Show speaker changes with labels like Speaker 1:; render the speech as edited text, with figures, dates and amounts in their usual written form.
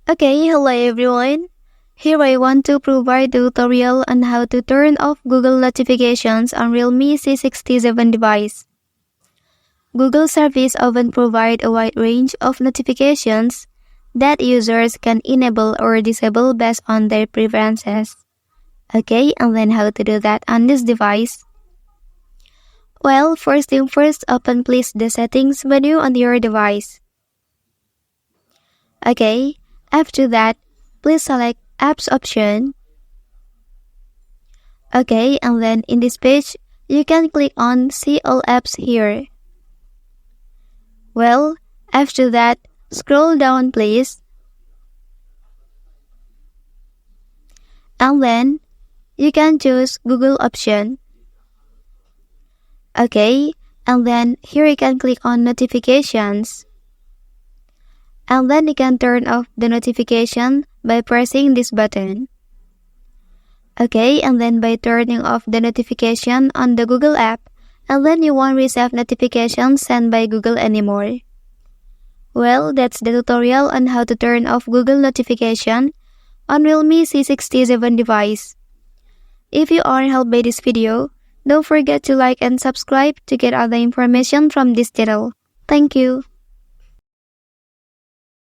Speaker 1: Okay, hello everyone. Here I want to provide a tutorial on how to turn off Google notifications on Realme C67 device. Google service often provide a wide range of notifications that users can enable or disable based on their preferences. Okay, and then how to do that on this device? Well, first thing first, open please the settings menu on your device. Okay, after that, please select apps option. Okay, and then in this page, you can click on see all apps here. Well, after that, scroll down please. And then, you can choose Google option. Okay, and then here you can click on notifications. And then you can turn off the notification by pressing this button. Okay, and then by turning off the notification on the Google app, and then you won't receive notifications sent by Google anymore. Well, that's the tutorial on how to turn off Google notification on Realme C67 device. If you are helped by this video, don't forget to like and subscribe to get other information from this channel. Thank you.